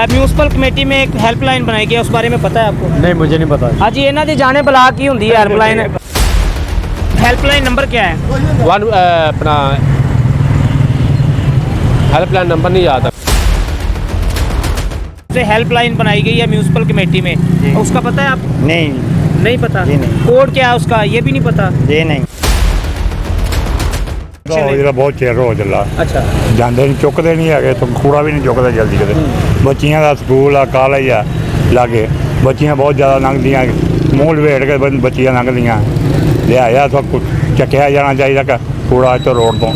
Municipal committee में एक helpline बनाई गई है, उस बारे में पता है आपको? नहीं, मुझे नहीं पता। हाँ जी, इन्हों की जाने बुला की होंगी हेल्पलाइन। हेल्पलाइन नंबर क्या है? अपना हेल्पलाइन नंबर नहीं याद है। हेल्पलाइन बनाई गई है म्यूनसिपल कमेटी में, उसका पता है आपको? नहीं पता। कोड क्या है उसका, ये भी नहीं पता? नहीं बहुत चेर हो चला। अच्छा, जाते नहीं, चुकते नहीं है तो कूड़ा भी नहीं चुकते जल्दी कदे। बच्चियां का स्कूल आ, कॉलेज आ लागे, बच्चियां बहुत ज़्यादा लंघदियाँ, मूँह लपेट के बच्चियां लंघदियाँ। लिहाजा तो चक्या जाना चाहिए कूड़ा तो रोड तो।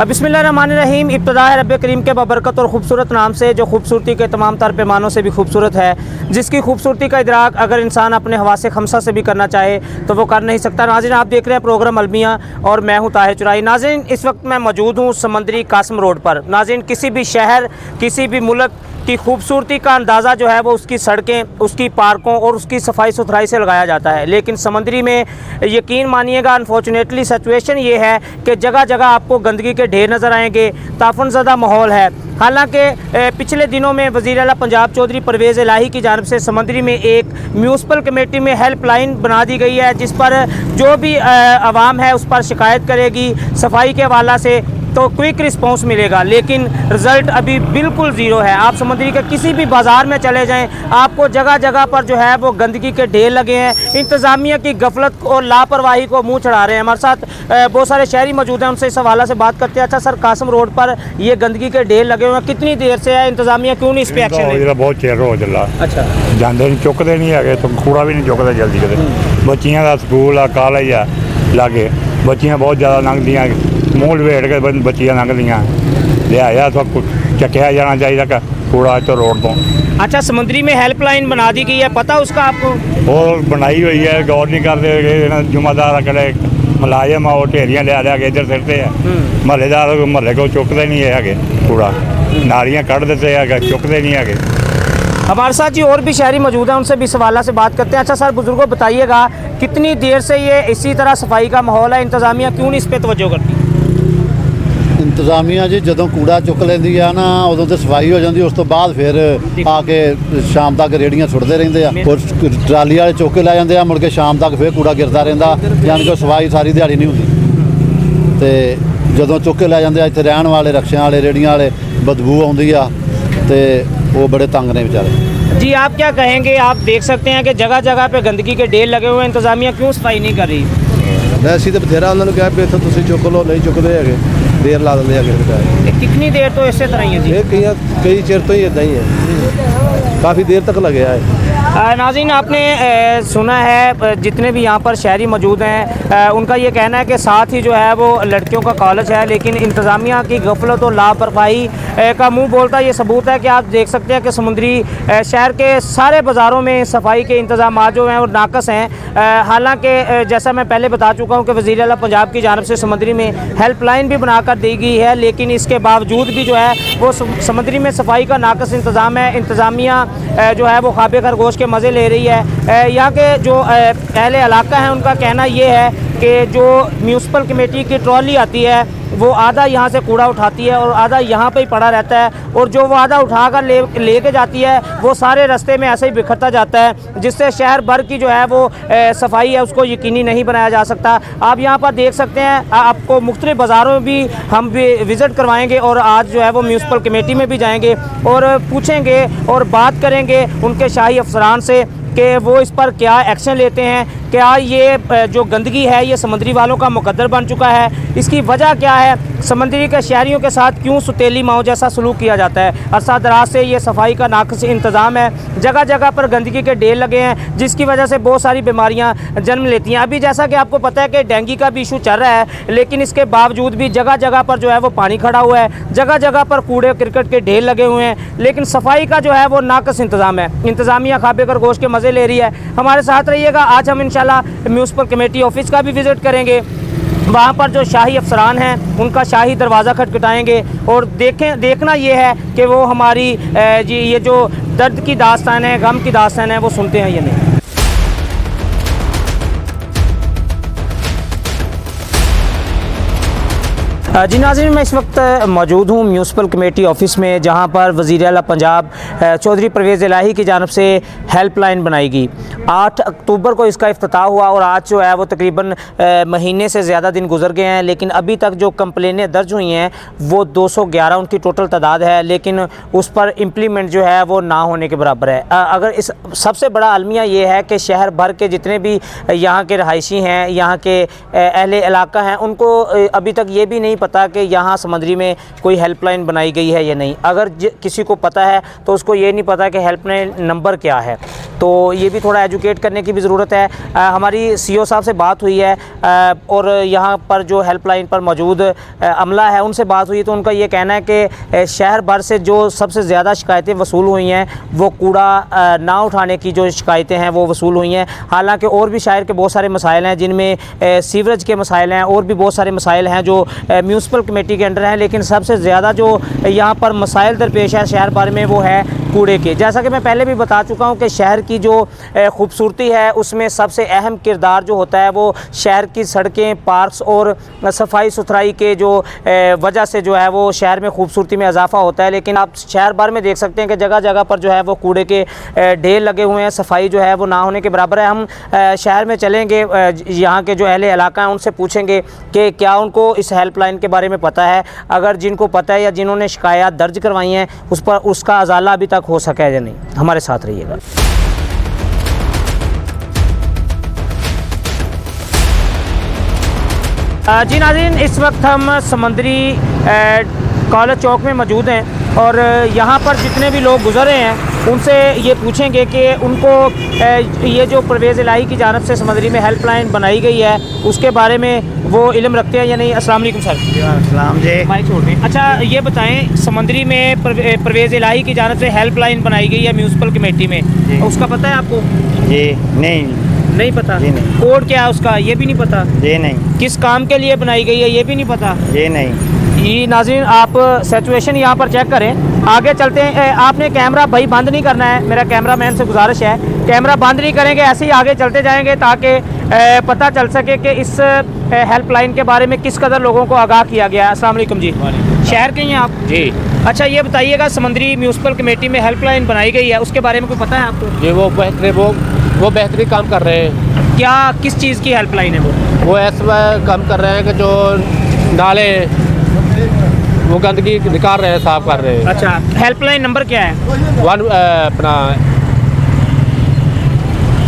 बिस्मिल्लाहिर्रहमानिर्रहीम। इब्तिदा है रब्बे करीम के बबरकत और ख़ूबसूरत नाम से, जो खूबसूरती के तमाम तर पैमानों से भी खूबसूरत है, जिसकी खूबसूरती का इदराक अगर इंसान अपने हवासे खमसा से भी करना चाहे तो वो कर नहीं सकता। नाज़रीन, आप देख रहे हैं प्रोग्राम अलमिया और मैं हूँ ताहिर चुराई। नाज़रीन, इस वक्त मैं मौजूद हूँ समंदरी कासम रोड पर। नाज़रीन, किसी भी शहर, किसी भी मुल्क की खूबसूरती का अंदाज़ा जो है वो उसकी सड़कें, उसकी पार्कों और उसकी सफाई सुथराई से लगाया जाता है। लेकिन समंदरी में यकीन मानिएगा, अनफॉर्चुनेटली सिचुएशन ये है कि जगह जगह आपको गंदगी के ढेर नज़र आएंगे, ताफनज़दा माहौल है। हालांकि पिछले दिनों में वज़ीर आला पंजाब चौधरी परवेज़ इलाही की जानिब से समंदरी में एक म्यूनसिपल कमेटी में हेल्पलाइन बना दी गई है, जिस पर जो भी आवाम है उस पर शिकायत करेगी सफाई के हवाला से तो क्विक रिस्पांस मिलेगा। लेकिन रिज़ल्ट अभी बिल्कुल ज़ीरो है। आप समंदरी के किसी भी बाज़ार में चले जाएं, आपको जगह जगह पर जो है वो गंदगी के ढेर लगे हैं। इंतज़ामिया की गफलत और लापरवाही को मुंह चढ़ा रहे हैं। हमारे साथ बहुत सारे शहरी मौजूद हैं, उनसे इस हवाला से बात करते हैं। अच्छा सर, कासम रोड पर ये गंदगी के ढेर लगे हुए हैं, कितनी देर से है? इंतज़ामिया क्यों नहीं इस पर एक्शन ले रही? बहुत चेर हो चला। अच्छा, जाते नहीं, चुकते नहीं है तो कूड़ा भी नहीं चुकते जल्दी कदे। बच्चियां का स्कूल आ, कॉलेज आ लागे, बच्चियां बहुत ज़्यादा लंघदियाँ, मूँह लपेट के बच्चियां लंघदियाँ। लिहाजा तो चक्या जाना चाहिए कूड़ा तो रोड तो। अच्छा, समंदरी में हेल्पलाइन बना दी गई है, पता उसका आपको? और बनाई हुई है, गौर नहीं करते। जुम्मेदार अकड़े मुलाजम और ढेरियाँ लिया के इधर सिरते हैं। महल्लेदार महल्ले को चुकते नहीं है कूड़ा, नालियाँ कढ़ देते हैं, चुकते नहीं है। हमारे साथ जी और भी शहरी मौजूद हैं, उनसे भी इस हवाला से बात करते हैं। अच्छा सर, बुजुर्गों बताइएगा, कितनी देर से ये इसी तरह सफाई का माहौल है? इंतज़ामिया क्यों नहीं इस पर तवज्जो करती? इंतज़ामिया जी ਜਦੋਂ कूड़ा चुक लेंदी है ना, उदों तो सफाई हो जाती, उस तो बाद फिर आके शाम तक रेहड़ियाँ सुटते रहते हैं और ट्राली वाले चुक के लै जाते हैं, मुड़ के शाम तक फिर कूड़ा गिरता रहता, यानी कि सफाई सारी दिहाड़ी नहीं होती। तो ਜਦੋਂ चुक के लै जाते हैं, इत्थे रहन वाले रक्शियां वाले रेहड़ियां वाले बदबू आउंदी आ ते वो बड़े तंग ने बेचारे। जी, आप क्या कहेंगे? आप देख सकते हैं कि जगह जगह पे गंदगी के ढेर लगे हुए हैं, इंतज़ामिया क्यों सफाई नहीं कर रही? ਅਸੀਂ ਤਾਂ ਬਥੇਰਾ ਉਹਨਾਂ ਨੂੰ ਕਿਹਾ ਵੀ ਇੱਥੋਂ ਤੁਸੀਂ ਚੁੱਕ ਲਓ, ਨਹੀਂ ਚੁੱਕਦੇ ਹੈਗੇ, ਦੇਰ ਲਾ ਦਿੰਦੇ ਹੈਗੇ ਬਚਾਰੇ। कितनी देर तो इसी तरह ही है जी? ਇਹ ਕਈ ਚਿਰ ਤੋਂ ਹੀ ਇਦਾਂ ਹੀ ਹੈ, ਕਾਫੀ ਦੇਰ तक लगे है। नाज़रीन, आपने सुना है जितने भी यहाँ पर शहरी मौजूद हैं, उनका ये कहना है कि साथ ही जो है वो लड़कियों का कॉलेज है, लेकिन इंतज़ामिया की गफलत और लापरवाही का मुंह बोलता ये सबूत है कि आप देख सकते हैं कि समुद्री शहर के सारे बाज़ारों में सफाई के इंतज़ाम जो हैं वो नाकस हैं। हालांकि जैसा मैं पहले बता चुका हूँ कि वज़ीर आला पंजाब की जानिब से समुद्री में हेल्पलाइन भी बनाकर दी गई है, लेकिन इसके बावजूद भी जो है वो समुद्री में सफाई का नाकस इंतज़ाम है। इंतज़ामिया जो है वो ख्वाबे खरगोश के मज़े ले रही है। यहाँ के जो अहले इलाका हैं उनका कहना ये है कि जो म्यूनसिपल कमेटी की ट्रॉली आती है वो आधा यहाँ से कूड़ा उठाती है और आधा यहाँ पे ही पड़ा रहता है, और जो वो आधा उठाकर लेके जाती है वो सारे रास्ते में ऐसे ही बिखरता जाता है, जिससे शहर भर की जो है वो सफाई है उसको यकीनी नहीं बनाया जा सकता। आप यहाँ पर देख सकते हैं, आपको मुख्तलिफ बाज़ारों में भी हम भी विज़िट करवाएंगे और आज जो है वो म्यूनसिपल कमेटी में भी जाएंगे और पूछेंगे और बात करेंगे उनके शाही अफसरान से कि वो इस पर क्या एक्शन लेते हैं। क्या ये जो गंदगी है ये समंदरी वालों का मुकद्दर बन चुका है? इसकी वजह क्या है? समंदरी के शहरियों के साथ क्यों सुतेली माओ जैसा सलूक किया जाता है? अरसा दराज से ये सफाई का नाक़िस इंतज़ाम है, जगह जगह पर गंदगी के ढेर लगे हैं, जिसकी वजह से बहुत सारी बीमारियां जन्म लेती हैं। अभी जैसा कि आपको पता है कि डेंगू का भी इशू चल रहा है, लेकिन इसके बावजूद भी जगह जगह पर जो है वो पानी खड़ा हुआ है, जगह जगह पर कूड़े क्रिकेट के ढेर लगे हुए हैं, लेकिन सफाई का जो है वो नाक़िस इंतज़ाम है। इंतज़ामिया खाबे खरगोश के मज़े ले रही है। हमारे साथ रहिएगा। आज हम इंशाल्लाह म्यूनसिपल कमेटी ऑफिस का भी विज़िट करेंगे, वहाँ पर जो शाही अफसरान हैं उनका शाही दरवाज़ा खटखटाएंगे और देखना ये है कि वो हमारी जी ये जो दर्द की दास्तान है, गम की दास्तान है, वो सुनते हैं या नहीं। जी नाज़रीन, मैं इस वक्त मौजूद हूँ म्यूनसिपल कमेटी ऑफिस में, जहाँ पर वज़ीर आला पंजाब चौधरी परवेज़ इलाही की जानिब से हेल्पलाइन बनाई गई। 8 अक्टूबर को इसका इफ्तिताह हुआ और आज जो है वो तकरीबन महीने से ज़्यादा दिन गुजर गए हैं, लेकिन अभी तक जो कंप्लेनें दर्ज हुई हैं वो 211 उनकी टोटल तादाद है, लेकिन उस पर इम्प्लीमेंट जो है वो ना होने के बराबर है। अगर इस सबसे बड़ा अलमिया ये है कि शहर भर के जितने भी यहाँ के रहायशी हैं, यहाँ के अहले इलाका हैं, उनको अभी तक ये भी नहीं पता कि यहाँ समंदरी में कोई हेल्पलाइन बनाई गई है या नहीं। अगर किसी को पता है तो उसको ये नहीं पता कि हेल्पलाइन नंबर क्या है, तो ये भी थोड़ा एजुकेट करने की भी ज़रूरत है। हमारी सीओ साहब से बात हुई है और यहाँ पर जो हेल्पलाइन पर मौजूद अमला है उनसे बात हुई, तो उनका ये कहना है कि शहर भर से जो सबसे ज़्यादा शिकायतें वसूल हुई हैं वो कूड़ा ना उठाने की जो शिकायतें हैं वो वसूल हुई हैं। हालांकि और भी शहर के बहुत सारे मसाइल हैं, जिनमें सीवरेज के मसाइल हैं और भी बहुत सारे मसाइल हैं जो म्यूनसिपल कमेटी के अंडर हैं, लेकिन सबसे ज़्यादा जो यहाँ पर मसाइल दरपेश है शहर भर में वो है कूड़े के। जैसा कि मैं पहले भी बता चुका हूँ कि शहर की जो खूबसूरती है उसमें सबसे अहम किरदार जो होता है वो शहर की सड़कें, पार्क्स और सफाई सुथराई के जो वजह से जो है वो शहर में खूबसूरती में इजाफा होता है। लेकिन आप शहर भर में देख सकते हैं कि जगह जगह पर जो है वो कूड़े के ढेर लगे हुए हैं, सफाई जो है वो ना होने के बराबर है। हम शहर में चलेंगे, यहाँ के जो अहले इलाका हैं उनसे पूछेंगे कि क्या उनको इस हेल्पलाइन के बारे में पता है। अगर जिनको पता है या जिन्होंने शिकायत दर्ज करवाई हैं उस पर उसका अजाला अभी तक हो सका है या नहीं। हमारे साथ रहिएगा। जी नाज़रीन, इस वक्त हम समंदरी कॉलेज चौक में मौजूद हैं और यहाँ पर जितने भी लोग गुजर रहे हैं उनसे ये पूछेंगे कि उनको ये जो परवेज़ इलाही की जानिब से समंदरी में हेल्पलाइन बनाई गई है उसके बारे में वो इल्म रखते हैं या नहीं। अस्सलाम वालेकुम सर। अस्सलाम जी। माइक छोड़ दें। अच्छा, ये बताएं, समंदरी में परवेज़ इलाही की जानिब से हेल्पलाइन बनाई गई है म्यूनसिपल कमेटी में, उसका पता है आपको? जी नहीं पता। जी नहीं। कोड क्या है उसका ये भी नहीं पता? जी नहीं। किस काम के लिए बनाई गई है ये भी नहीं पता? जी नहीं। ये नाज़रीन, आप सिचुएशन यहाँ पर चेक करें। आगे चलते हैं। आपने कैमरा भाई बंद नहीं करना है, मेरा कैमरा मैन से गुजारिश है, कैमरा बंद नहीं करेंगे, ऐसे ही आगे चलते जाएंगे ताकि पता चल सके कि इस हेल्पलाइन के बारे में किस कदर लोगों को आगाह किया गया है। अस्सलाम वालेकुम जी। शहर के ही हैं आप? जी। अच्छा, ये बताइएगा, समंदरी म्यूनसिपल कमेटी में हेल्पलाइन बनाई गई है, उसके बारे में कोई पता है आपको? जी, वो बेहतरीन काम कर रहे हैं। क्या किस चीज़ की हेल्पलाइन है वो ऐसा काम कर रहे हैं कि जो नाले वो गंदगी निकाल रहे हैं, साफ कर रहे हैं। अच्छा, हेल्पलाइन नंबर क्या है? अपना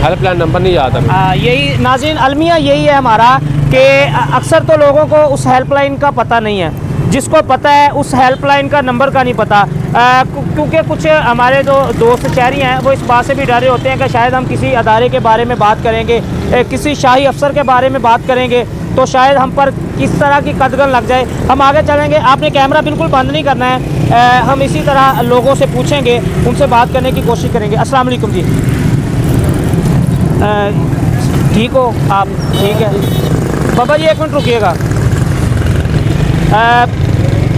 हेल्पलाइन नंबर नहीं याद है। यही नाज़रीन, अलमिया यही है हमारा कि अक्सर तो लोगों को उस हेल्पलाइन का पता नहीं है, जिसको पता है उस हेल्पलाइन का नंबर का नहीं पता। क्योंकि कुछ हमारे जो दोस्त शहरी हैं वो इस बात से भी डरे होते हैं कि शायद हम किसी अदारे के बारे में बात करेंगे, किसी शाही अफसर के बारे में बात करेंगे तो शायद हम पर किस तरह की कदगन लग जाए। हम आगे चलेंगे, आपने कैमरा बिल्कुल बंद नहीं करना है। हम इसी तरह लोगों से पूछेंगे, उनसे बात करने की कोशिश करेंगे। अस्सलाम वालेकुम जी। ठीक हो आप? ठीक है बाबा जी, 1 मिनट रुकिएगा।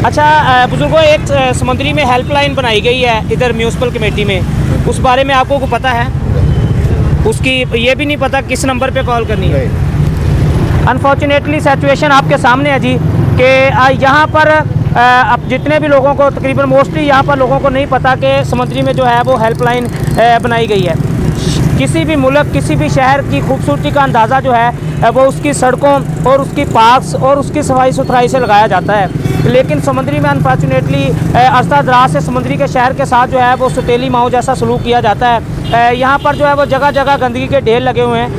अच्छा बुजुर्गों, एक समंदरी में हेल्पलाइन बनाई गई है इधर म्यूनसिपल कमेटी में, उस बारे में आपको पता है? उसकी ये भी नहीं पता किस नंबर पे कॉल करनी है? अनफॉर्चुनेटली सिचुएशन आपके सामने है जी कि यहाँ पर अब जितने भी लोगों को, तकरीबन मोस्टली यहाँ पर लोगों को नहीं पता कि समंदरी में जो है वो हेल्पलाइन बनाई गई है। किसी भी मुल्क, किसी भी शहर की खूबसूरती का अंदाज़ा जो है वो उसकी सड़कों और उसकी पार्क्स और उसकी सफाई सुथराई से लगाया जाता है, लेकिन समंदरी में अनफॉर्चुनेटली अरसा दराज से समंदरी के शहर के साथ जो है वो सुतेली माओ जैसा सलूक किया जाता है। यहाँ पर जो है वो जगह जगह गंदगी के ढेर लगे हुए हैं।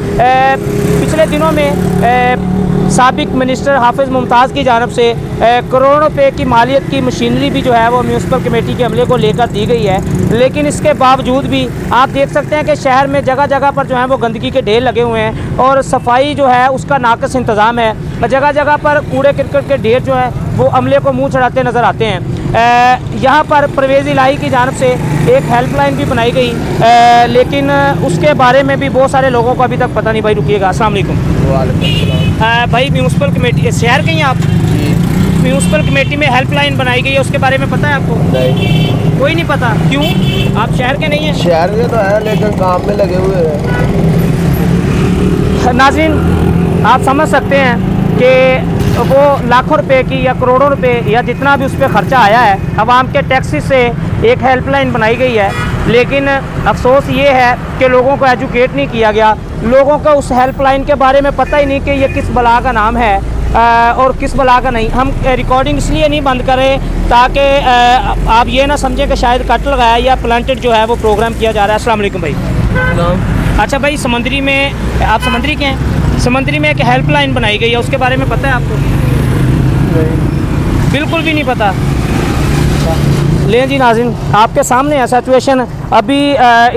पिछले दिनों में साबिक मिनिस्टर हाफिज़ मुमताज़ की जानिब से करोड़ों रुपए की मालियत की मशीनरी भी जो है वो म्यूनसिपल कमेटी के अमले को लेकर दी गई है, लेकिन इसके बावजूद भी आप देख सकते हैं कि शहर में जगह जगह पर जो है वो गंदगी के ढेर लगे हुए हैं और सफाई जो है उसका नाक़िस इंतज़ाम है। जगह जगह पर कूड़े करकट के ढेर जो है वो अमले को मुँह चढ़ाते नज़र आते हैं। यहाँ पर परवेज़ इलाही की जानिब से एक हेल्पलाइन भी बनाई गई, लेकिन उसके बारे में भी बहुत सारे लोगों को अभी तक पता नहीं। भाई रुकिएगा। अस्सलाम वालेकुम। भाई म्यूनसिपल कमेटी शहर के हैं आप? म्यूनसिपल कमेटी में हेल्पलाइन बनाई गई है, उसके बारे में पता है आपको? नहीं। कोई नहीं पता? क्यों? आप शहर के नहीं हैं? शहर के तो है लेकिन काम में लगे हुए हैं। नाज़रीन, आप समझ सकते हैं कि वो लाखों रुपए की या करोड़ों रुपए या जितना भी उस पर खर्चा आया है आवाम के टैक्सी से एक हेल्पलाइन बनाई गई है, लेकिन अफसोस ये है कि लोगों को एजुकेट नहीं किया गया। लोगों को उस हेल्पलाइन के बारे में पता ही नहीं कि ये किस बला का नाम है और किस बला का नहीं। हम रिकॉर्डिंग इसलिए नहीं बंद करें ताकि आप ये ना समझें कि शायद कट लगाया या प्लांटेड जो है वो प्रोग्राम किया जा रहा है। अस्सलाम वालेकुम भाई। अच्छा भाई, समंदरी में आप समंदरी के हैं? समंदरी में एक हेल्पलाइन बनाई गई है, उसके बारे में पता है आपको? बिल्कुल भी नहीं पता। लें जी नाज़रीन, आपके सामने है सिचुएशन। अभी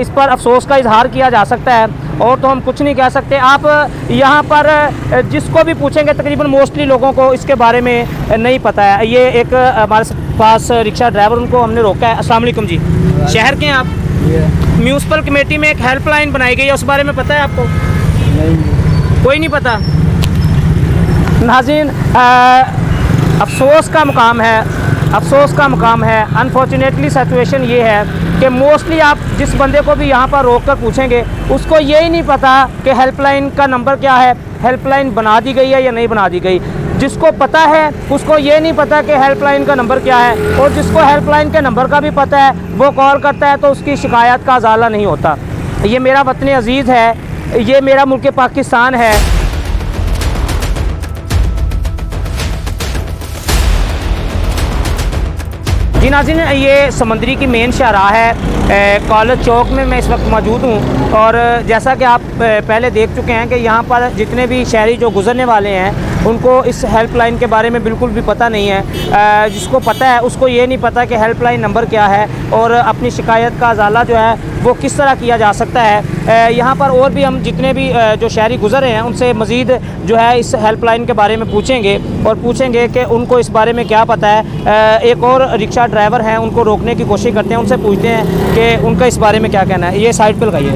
इस पर अफसोस का इजहार किया जा सकता है और तो हम कुछ नहीं कह सकते। आप यहाँ पर जिसको भी पूछेंगे तकरीबन मोस्टली लोगों को इसके बारे में नहीं पता है। ये एक हमारे पास रिक्शा ड्राइवर, उनको हमने रोका है। अस्सलाम वालेकुम जी, शहर के हैं आप? म्यूनसिपल कमेटी में एक हेल्पलाइन बनाई गई है, उस बारे में पता है आपको? नहीं, कोई नहीं पता। नाज़रीन, अफसोस का मुकाम है, अफसोस का मुकाम है। अनफॉर्चुनेटली सिचुएशन ये है कि मोस्टली आप जिस बंदे को भी यहाँ पर रोक कर पूछेंगे उसको यही नहीं पता कि हेल्पलाइन का नंबर क्या है, हेल्पलाइन बना दी गई है या नहीं बना दी गई। जिसको पता है उसको ये नहीं पता कि हेल्पलाइन का नंबर क्या है, और जिसको हेल्पलाइन के नंबर का भी पता है वो कॉल करता है तो उसकी शिकायत का अजाला नहीं होता। ये मेरा वतन अजीज़ है, ये मेरा मुल्क पाकिस्तान है। जी नाज़रीन, ये समंदरी की मेन शाहराह है, कॉलेज चौक में मैं इस वक्त मौजूद हूँ। और जैसा कि आप पहले देख चुके हैं कि यहाँ पर जितने भी शहरी जो गुज़रने वाले हैं उनको इस हेल्पलाइन के बारे में बिल्कुल भी पता नहीं है। जिसको पता है उसको ये नहीं पता कि हेल्पलाइन नंबर क्या है और अपनी शिकायत का अजाला जो है वो किस तरह किया जा सकता है। यहाँ पर और भी हम जितने भी जो शहरी गुज़रे हैं उनसे मज़ीद जो है इस हेल्पलाइन के बारे में पूछेंगे और पूछेंगे कि उनको इस बारे में क्या पता है। एक और रिक्शा ड्राइवर हैं, उनको रोकने की कोशिश करते हैं, उनसे पूछते हैं कि उनका इस बारे में क्या कहना है। ये साइड पर लगाइए।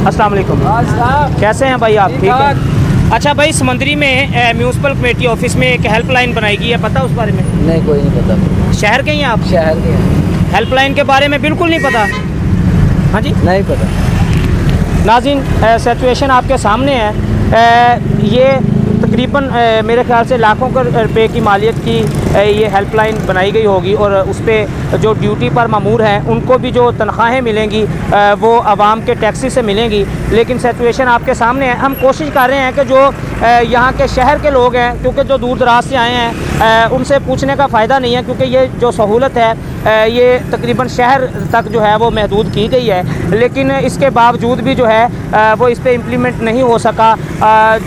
अस्सलाम वालेकुम, कैसे हैं भाई आप? ठीक है। अच्छा भाई, समंदरी में म्यूनसिपल कमेटी ऑफिस में एक हेल्पलाइन बनाई गई है, पता उस बारे में? नहीं, कोई नहीं पता। शहर के ही हैं आप? शहर के हैं। हेल्पलाइन के बारे में बिल्कुल नहीं पता? हाँ जी, नहीं पता। नाज़रीन, सिचुएशन आपके सामने है। ये तकरीबन मेरे ख्याल से लाखों रुपए की मालियत की ये हेल्पलाइन बनाई गई होगी और उस पर जो ड्यूटी पर मामूर हैं उनको भी जो तनख्वाहें मिलेंगी वो आवाम के टैक्सी से मिलेंगी। लेकिन सिचुएशन आपके सामने है। हम कोशिश कर रहे हैं कि जो यहाँ के शहर के लोग हैं, क्योंकि जो दूर दराज से आए हैं उनसे पूछने का फ़ायदा नहीं है, क्योंकि ये जो सहूलत है ये तकरीबन शहर तक जो है वो महदूद की गई है। लेकिन इसके बावजूद भी जो है वो इस पर इम्प्लीमेंट नहीं हो सका।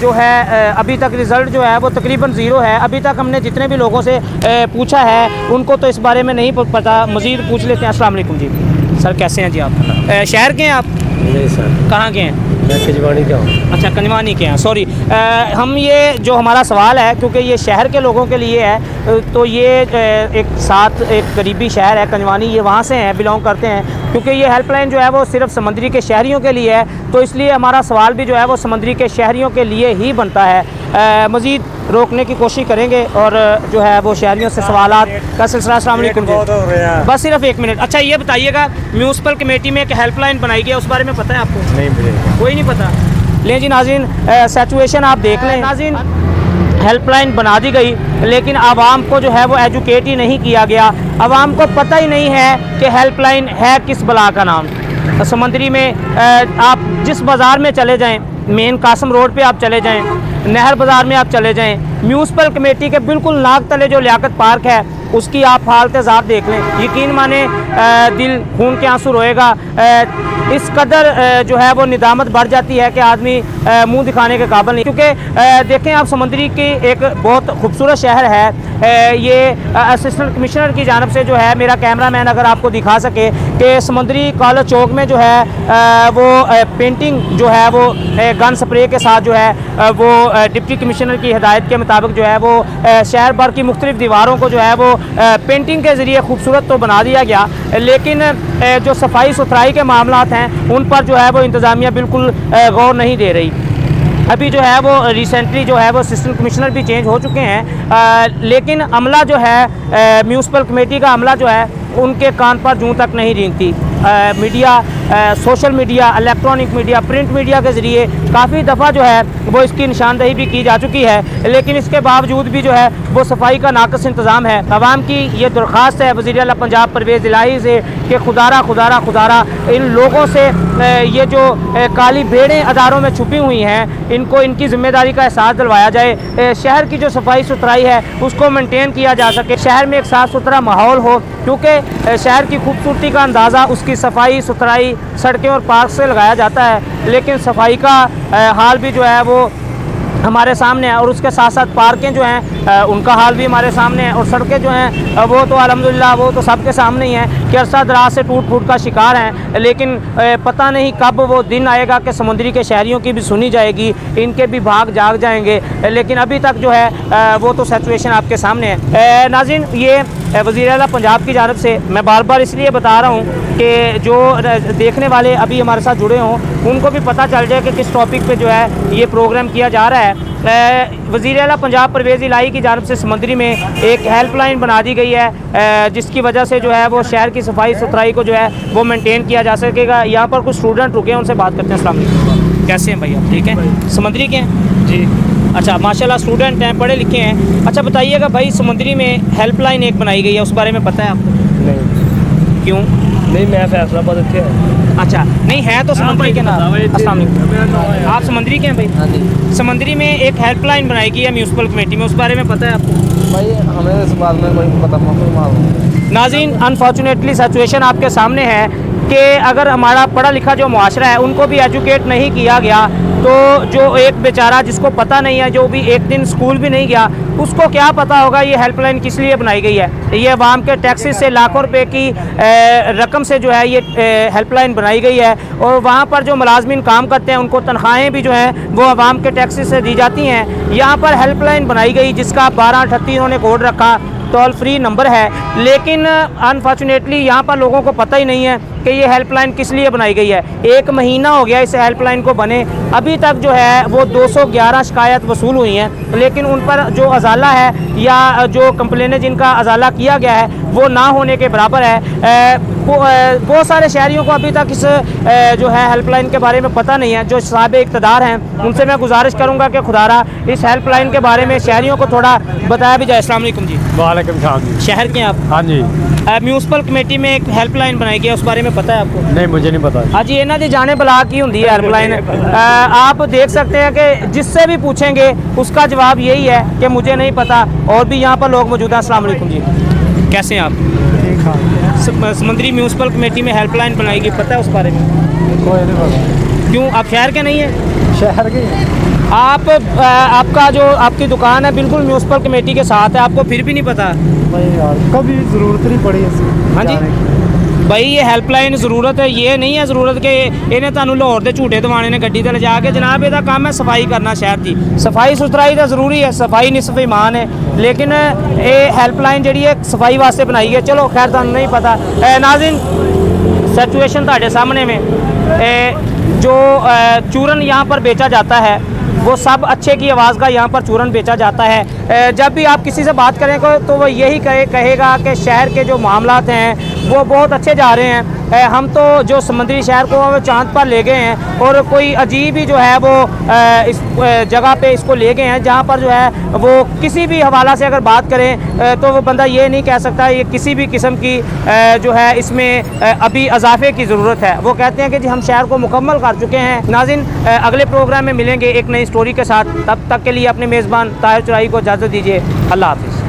जो है अभी तक रिज़ल्ट जो है वो तकरीबन ज़ीरो है। अभी तक हमने जितने भी लोगों से पूछा है उनको तो इस बारे में नहीं पता। मज़ीद पूछ लेते हैं। अस्सलाम वालेकुम जी, सर कैसे हैं जी आप? शहर के हैं आप? नहीं सर। कहाँ के हैं? मैं खजवानी का हूँ। अच्छा, कनवानी के हैं। सॉरी, हम ये जो हमारा सवाल है क्योंकि ये शहर के लोगों के लिए है, तो ये एक साथ एक करीबी शहर है कनवानी, ये वहाँ से हैं, बिलोंग करते हैं। क्योंकि ये हेल्पलाइन जो है वो सिर्फ समंदरी के शहरियों के लिए है, तो इसलिए हमारा सवाल भी जो है वो समंदरी के शहरियों के लिए ही बनता है। मज़ीद रोकने की कोशिश करेंगे और जो है वो शहरियों से सवालात का सिलसिला। अस्सलाम वालेकुम जी, बस सिर्फ एक मिनट। अच्छा, ये बताइएगा, म्यूनसिपल कमेटी में एक हेल्पलाइन बनाई गई है, उस बारे में पता है आपको? नहीं मुझे कोई नहीं पता। लें जी नाज़रीन, सिचुएशन आप देख लें। नाज़रीन, हेल्पलाइन बना दी गई लेकिन आवाम को जो है वो एजुकेट ही नहीं किया गया। आवाम को पता ही नहीं है कि हेल्पलाइन है किस बला का नाम। समंदरी में आप जिस बाज़ार में चले जाएं, मेन कासम रोड पे आप चले जाएं, नहर बाज़ार में आप चले जाएं, म्यूनसिपल कमेटी के बिल्कुल नाक तले जो लियाकत पार्क है उसकी आप हालत ज़ात देख लें। यकीन माने दिल खून के आंसू रोएगा। इस कदर जो है वो निदामत बढ़ जाती है कि आदमी मुंह दिखाने के काबिल नहीं। क्योंकि देखें आप, समंदरी की एक बहुत खूबसूरत शहर है। ये असिस्टेंट कमिश्नर की जानब से जो है, मेरा कैमरामैन अगर आपको दिखा सके कि समंदरी कॉलेज चौक में जो है वो पेंटिंग जो है वो गन स्प्रे के साथ जो है वो डिप्टी कमिश्नर की हिदायत के मुताबिक जो है वो शहर भर की मुख्तलिफ दीवारों को जो है वो पेंटिंग के ज़रिए खूबसूरत तो बना दिया गया, लेकिन जो सफाई सुथराई के मामलात हैं उन पर जो है वो इंतज़ामिया बिल्कुल गौर नहीं दे रही। अभी जो है वो रिसेंटली जो है वो असिस्टेंट कमिश्नर भी चेंज हो चुके हैं, लेकिन अमला जो है म्यूनसिपल कमेटी का अमला जो है उनके कान पर जूं तक नहीं रेंगती। Media, social media, electronic media, print media के ज़रिए काफ़ी दफ़ा जो है वो इसकी निशानदही भी की जा चुकी है, लेकिन इसके बावजूद भी जो है वो सफाई का नाक़िस इंतज़ाम है। अवाम की ये दरख्वास्त है वज़ीर आला पंजाब परवेज़ इलाही से कि खुदारा इन लोगों से ये जो काली भेड़ें अदारों में छुपी हुई हैं इनको इनकी ज़िम्मेदारी का एहसास दिलवाया जाए। शहर की जो सफाई सुथराई है उसको मेंटेन किया जा सके, शहर में एक साफ़ सुथरा माहौल हो, क्योंकि शहर की खूबसूरती का अंदाज़ा उसकी सफाई सुथराई सड़कें और पार्क से लगाया जाता है, लेकिन सफाई का हाल भी जो है वो हमारे सामने है और उसके साथ साथ पार्कें जो हैं उनका हाल भी हमारे सामने है और सड़कें जो हैं वो तो अल्हम्दुलिल्लाह वो तो सबके सामने ही हैं कि अरसा दराज से टूट फूट का शिकार हैं, लेकिन पता नहीं कब वो दिन आएगा कि समुद्री के शहरियों की भी सुनी जाएगी, इनके भी भाग जाग जाएंगे, लेकिन अभी तक जो है वो तो सिचुएशन आपके सामने है। नाज़रीन, ये वज़ीर आला पंजाब की जानब से मैं बार बार इसलिए बता रहा हूँ कि जो देखने वाले अभी हमारे साथ जुड़े हों उनको भी पता चल जाए कि किस टॉपिक पे जो है ये प्रोग्राम किया जा रहा है। वज़ीर आला पंजाब परवेज़ इलाही की जानब से समंदरी में एक हेल्पलाइन बना दी गई है जिसकी वजह से जो है वो शहर की सफाई सुथराई को जो है वो मेंटेन किया जा सकेगा। यहाँ पर कुछ स्टूडेंट रुके हैं, उनसे बात करते हैं। अस्सलाम वालेकुम, कैसे हैं भाई आप? ठीक हैं, समंदरी के हैं जी? अच्छा, माशाल्लाह स्टूडेंट हैं, पढ़े लिखे हैं। अच्छा बताइएगा भाई, समंदरी में हेल्पलाइन एक बनाई गई है, उस बारे में पता है आपको? नहीं। क्यों नहीं, मैं फैसलाबाद इतने है। अच्छा, नहीं है तो समंदरी के नाम। अस्सलाम वालेकुम, आप समंदरी के हैं भाई? हाँ जी समंदरी में एक हेल्पलाइन बनाई गई है म्यूनसिपल कमेटी में, उस बारे में पता है आपको? भाई हमें इस बात में कोई पता नहीं। नाज़रीन, अनफॉर्चुनेटली सिचुएशन आपके सामने है कि अगर हमारा पढ़ा लिखा जो मुआशरा है उनको भी एजुकेट नहीं किया गया तो जो एक बेचारा जिसको पता नहीं है, जो भी एक दिन स्कूल भी नहीं गया, उसको क्या पता होगा ये हेल्पलाइन किस लिए बनाई गई है। ये अवाम के टैक्सेस से लाखों रुपए की रकम से जो है ये हेल्पलाइन बनाई गई है और वहाँ पर जो मुलाजमीन काम करते हैं उनको तनख्वाहें भी जो हैं वो अवाम के टैक्सेस से दी जाती हैं। यहाँ पर हेल्पलाइन बनाई गई जिसका 1238 उन्होंने कोड रखा, टोल फ्री नंबर है, लेकिन अनफॉर्चुनेटली यहाँ पर लोगों को पता ही नहीं है कि ये हेल्पलाइन किस लिए बनाई गई है। 1 महीना हो गया इस हेल्पलाइन को बने, अभी तक जो है वो 211 शिकायत वसूल हुई हैं, लेकिन उन पर जो अजाला है या जो कंप्लेनें जिनका अजाला किया गया है वो ना होने के बराबर है। बहुत सारे शहरियों को अभी तक इस जो है हेल्पलाइन के बारे में पता नहीं है। जो साहिब इक़्तिदार हैं उनसे मैं गुजारिश करूँगा कि खुदारा इस हेल्पलाइन के बारे में शहरियों को थोड़ा बताया भी जाए। अस्सलाम वालेकुम जी। वालेकुम सलाम जी। शहर के हैं आप? हाँ जी। म्यूनसिपल कमेटी में एक हेल्पलाइन बनाई गई है, उस बारे में पता है आपको? नहीं, मुझे नहीं पता। हाँ जी, इन्हों की जाने बला की होंगी है हेल्पलाइन। आप देख सकते हैं कि जिससे भी पूछेंगे उसका जवाब यही है कि मुझे नहीं पता। और भी यहाँ पर लोग मौजूद हैं। अस्सलाम वालेकुम जी, कैसे हैं आप? समंदरी म्यूनसिपल कमेटी में हेल्पलाइन बनाई गई, पता है उस बारे में? कोई नहीं पता। क्यों, आप शहर के नहीं हैं? शहर की आप आपका जो आपकी दुकान है बिल्कुल म्यूनसिपल कमेटी के साथ है, आपको फिर भी नहीं पता? भाई यार कभी ज़रूरत नहीं पड़ी इसकी। हाँ जी भाई, ये हेल्पलाइन ज़रूरत है, ये नहीं है ज़रूरत कि इन्हें तुहानू लाहौर के झूठे दवाने ने गड्डी ते लिजा के। जनाब ਇਹਦਾ काम है सफाई करना शहर की। सफाई सुथराई तो ज़रूरी है, सफाई निसफ ईमान है, लेकिन ये हेल्पलाइन जी है सफाई वास्ते बनाई है। चलो खैर, तुहानू नहीं पता। नाज़रीन, सिचुएशन ਤੁਹਾਡੇ सामने में जो चूरन यहाँ पर बेचा जाता है वो सब अच्छे की आवाज़ का यहाँ पर चूरन बेचा जाता है। जब भी आप किसी से बात करेंगे तो वो यही कहेगा कि शहर के जो मामलात हैं वो बहुत अच्छे जा रहे हैं। हम तो जो समंदरी शहर को चांद पर ले गए हैं और कोई अजीब ही जो है वो इस जगह पे इसको ले गए हैं जहाँ पर जो है वो किसी भी हवाला से अगर बात करें तो वो बंदा ये नहीं कह सकता ये किसी भी किस्म की जो है इसमें अभी इजाफे की ज़रूरत है। वो कहते हैं कि जी हम शहर को मुकम्मल कर चुके हैं। नाज़रीन, अगले प्रोग्राम में मिलेंगे एक नई स्टोरी के साथ, तब तक के लिए अपने मेज़बान ताहिर चुराई को इजाज़त दीजिए। अल्लाह हाफ़िज़।